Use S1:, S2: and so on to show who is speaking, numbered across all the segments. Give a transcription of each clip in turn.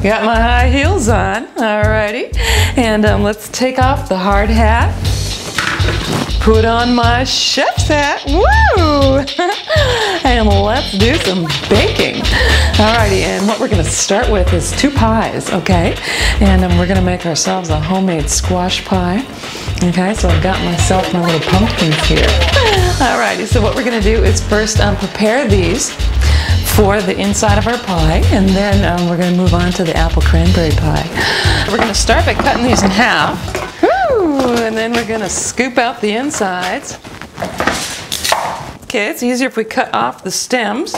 S1: Got my high heels on, alrighty. And let's take off the hard hat. Put on my chef's hat, woo! And let's do some baking. Alrighty, and what we're gonna start with is 2 pies, okay? And we're gonna make ourselves a homemade squash pie. Okay, so I've got myself my little pumpkins here. Alrighty, so what we're gonna do is first prepare these for the inside of our pie, and then we're gonna move on to the apple cranberry pie. We're gonna start by cutting these in half. And then we're going to scoop out the insides. Okay, it's easier if we cut off the stems.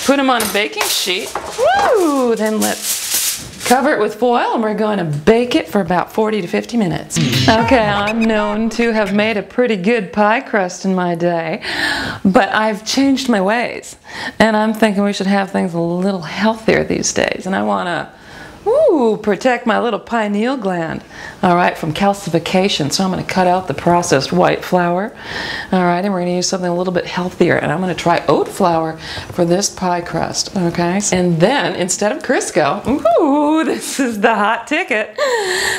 S1: Put them on a baking sheet. Woo! Then let's cover it with foil and we're going to bake it for about 40 to 50 minutes. Okay, I'm known to have made a pretty good pie crust in my day, but I've changed my ways. And I'm thinking we should have things a little healthier these days. And I want to protect my little pineal gland, all right, from calcification. So I'm going to cut out the processed white flour, all right, and we're going to use something a little bit healthier. And I'm going to try oat flour for this pie crust, okay? And then instead of Crisco, this is the hot ticket,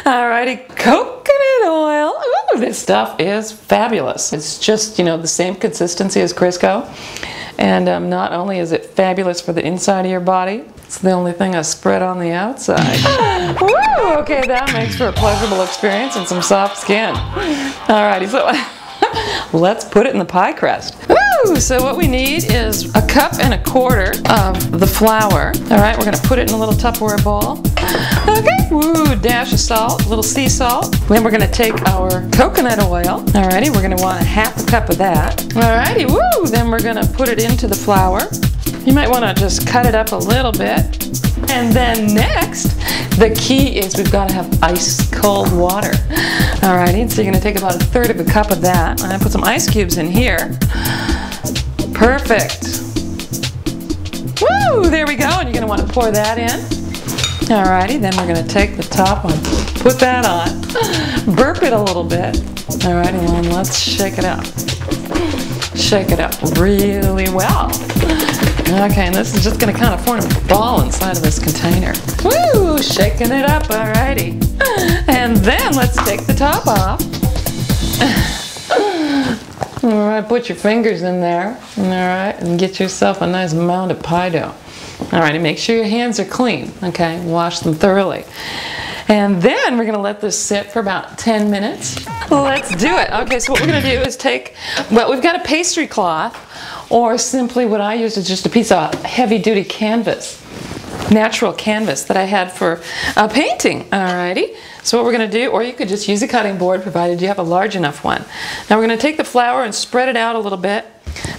S1: all righty, coconut oil. Ooh, this stuff is fabulous. It's just, you know, the same consistency as Crisco. And not only is it fabulous for the inside of your body, it's the only thing I spread on the outside. Woo! Okay, that makes for a pleasurable experience and some soft skin. Alrighty, so let's put it in the pie crust. Woo! So what we need is 1.25 cups of the flour. Alright, we're going to put it in a little Tupperware bowl. Okay, woo, dash of salt, a little sea salt. Then we're going to take our coconut oil. Alrighty, we're going to want 1/2 cup of that. Alrighty, woo, then we're going to put it into the flour. You might want to just cut it up a little bit. And then next, the key is we've got to have ice cold water. Alrighty, so you're going to take about 1/3 cup of that. I'm going to put some ice cubes in here. Perfect. Woo, there we go. And you're going to want to pour that in. Alrighty, then we're going to take the top one, put that on, burp it a little bit. Alrighty, well, let's shake it up. Shake it up really well. Okay, and this is just going to kind of form a ball inside of this container. Woo! Shaking it up, alrighty. And then let's take the top off. Alright, put your fingers in there. Alright, and get yourself a nice mound of pie dough. Alrighty, make sure your hands are clean. Okay, wash them thoroughly. And then we're going to let this sit for about 10 minutes. Let's do it. Okay, so what we're going to do is take, well, we've got a pastry cloth, or simply what I use is just a piece of heavy-duty canvas, natural canvas that I had for painting. Alrighty, so what we're going to do, or you could just use a cutting board provided you have a large enough one. Now we're going to take the flour and spread it out a little bit.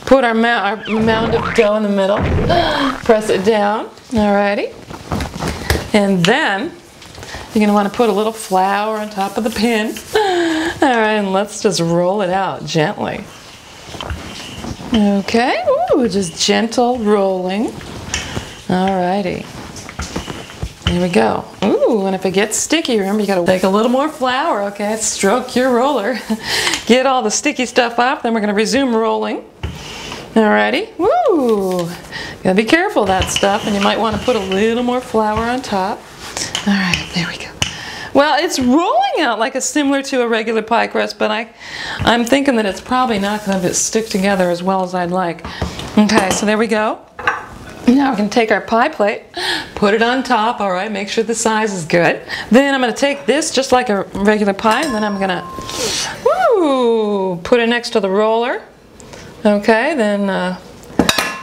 S1: Put our mound of dough in the middle, press it down, alrighty, and then you're going to want to put a little flour on top of the pin. Alright, and let's just roll it out gently. Okay, ooh, just gentle rolling. Alrighty. There we go. Ooh, and if it gets sticky, remember you got to take a little more flour, okay? Stroke your roller. Get all the sticky stuff off, then we're going to resume rolling. Alrighty, woo! Gotta be careful of that stuff, and you might want to put a little more flour on top. Alright, there we go. Well, it's rolling out like similar to a regular pie crust, but I'm thinking that it's probably not going to stick together as well as I'd like. Okay, so there we go. Now we can take our pie plate, put it on top, alright, make sure the size is good. Then I'm going to take this just like a regular pie, and then I'm going to put it next to the roller. Okay, then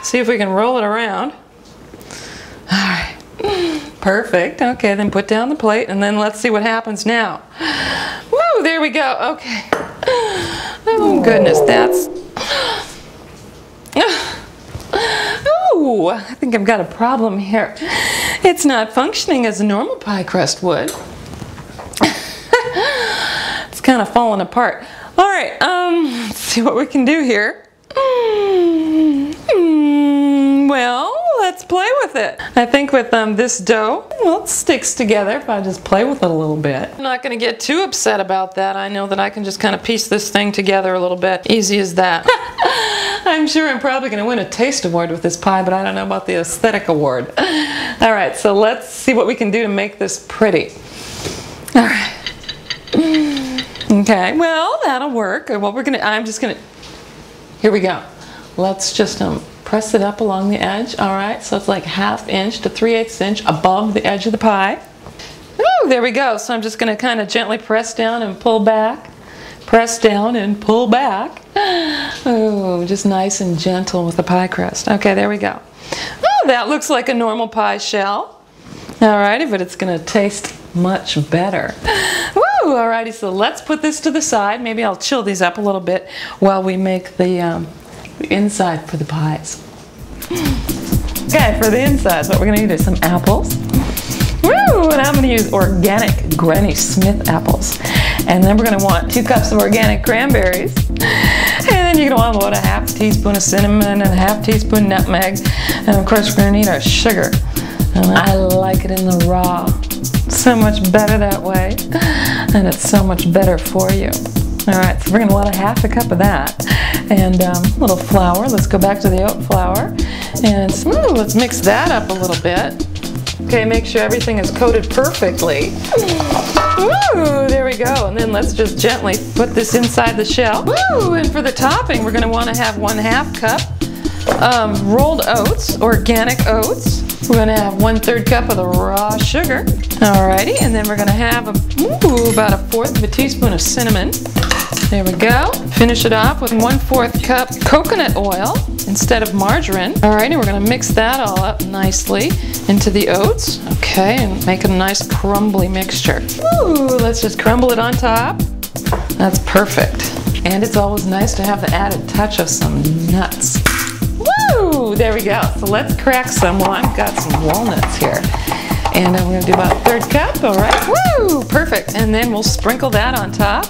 S1: see if we can roll it around. Alright, perfect. Okay, then put down the plate, and then let's see what happens now. Woo, there we go. Okay. Oh, goodness, that's... Oh, I think I've got a problem here. It's not functioning as a normal pie crust would. It's kind of falling apart. Alright, let's see what we can do here. Well, let's play with it. I think with this dough, well, it sticks together if I just play with it a little bit. I'm not going to get too upset about that. I know that I can just kind of piece this thing together a little bit. Easy as that. I'm sure I'm probably going to win a taste award with this pie, but I don't know about the aesthetic award. All right, so let's see what we can do to make this pretty. All right. Okay, well, that'll work. What we're I'm just gonna, here we go. Let's just press it up along the edge. All right, so it's like 1/2 inch to 3/8 inch above the edge of the pie. Ooh, there we go. So I'm just gonna kind of gently press down and pull back. Press down and pull back. Oh, just nice and gentle with the pie crust. Okay, there we go. Oh, that looks like a normal pie shell. Alrighty, but it's gonna taste much better. Woo! Alrighty, so let's put this to the side. Maybe I'll chill these up a little bit while we make the inside for the pies. Okay, for the insides, what we're gonna need is some apples. Woo! And I'm gonna use organic Granny Smith apples. And then we're gonna want 2 cups of organic cranberries. And then you're gonna want about 1/2 teaspoon of cinnamon and 1/2 teaspoon nutmeg. And of course, we're gonna need our sugar. And I like it in the raw. So much better that way. And it's so much better for you. All right, so we're gonna want 1/2 cup of that. And a little flour. Let's go back to the oat flour. And let's mix that up a little bit. Okay, make sure everything is coated perfectly. Woo, there we go. And then let's just gently put this inside the shell. Woo, and for the topping, we're gonna wanna have 1/2 cup rolled oats, organic oats. We're gonna have 1/3 cup of the raw sugar. Alrighty, and then we're gonna have about 1/4 of a teaspoon of cinnamon. There we go. Finish it off with 1/4 cup coconut oil instead of margarine. Alrighty, we're gonna mix that all up nicely into the oats. Okay, and make a nice crumbly mixture. Ooh, let's just crumble it on top. That's perfect. And it's always nice to have the added touch of some nuts. Woo! There we go. So let's crack some. Well, I've got some walnuts here. And I'm going to do about 1/3 cup. All right. Woo! Perfect. And then we'll sprinkle that on top.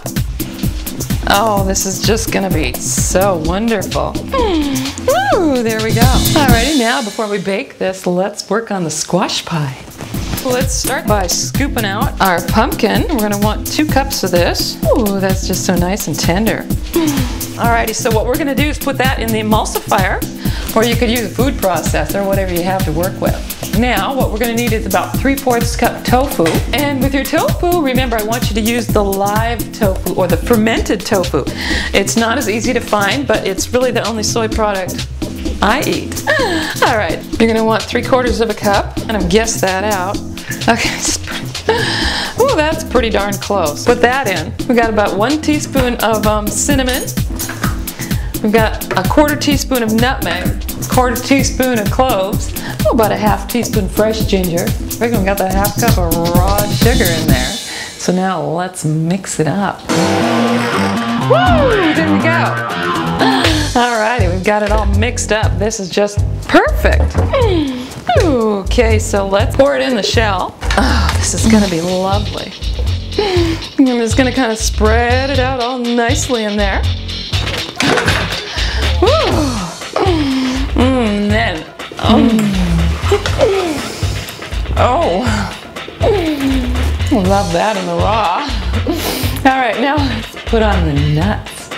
S1: Oh, this is just going to be so wonderful. Woo! There we go. Alrighty, now before we bake this, let's work on the squash pie. Let's start by scooping out our pumpkin. We're going to want 2 cups of this. Ooh, that's just so nice and tender. Alrighty, so what we're going to do is put that in the emulsifier, or you could use a food processor, whatever you have to work with. Now, what we're going to need is about 3/4 cup tofu. And with your tofu, remember, I want you to use the live tofu or the fermented tofu. It's not as easy to find, but it's really the only soy product I eat. All right, you're going to want 3/4 of a cup, and I've guessed that out. Okay, oh, that's pretty darn close. Put that in. We got about 1 teaspoon of cinnamon. We've got a 1/4 teaspoon of nutmeg, 1/4 teaspoon of cloves, about a 1/2 teaspoon fresh ginger. We've got the 1/2 cup of raw sugar in there. So now let's mix it up. Woo! There we go. Alrighty, we've got it all mixed up. This is just perfect. Okay, so let's pour it in the shell. Oh, this is gonna be lovely. I'm just gonna kind of spread it out all nicely in there. And then, love that in the raw. All right, now let's put on the nuts.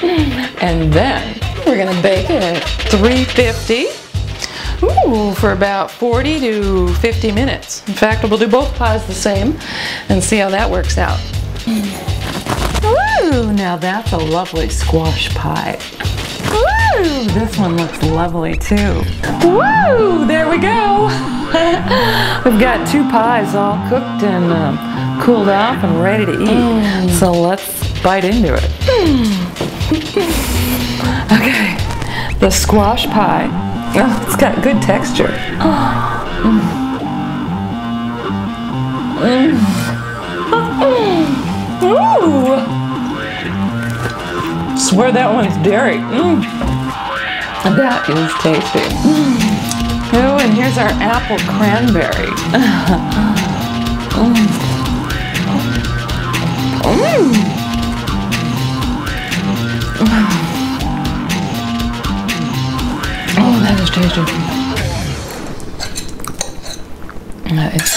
S1: And then we're gonna bake it at 350 for about 40 to 50 minutes. In fact, we'll do both pies the same and see how that works out. Woo! Now that's a lovely squash pie. Woo! This one looks lovely too. Woo! There we go. We've got 2 pies all cooked and cooled off and ready to eat. So let's bite into it. Okay, the squash pie. Oh, it's got good texture. Ooh! Swear that one's dairy. That is tasty. Oh, and here's our apple cranberry. Oh, that is tasty.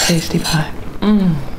S1: tasty pie. Mmm.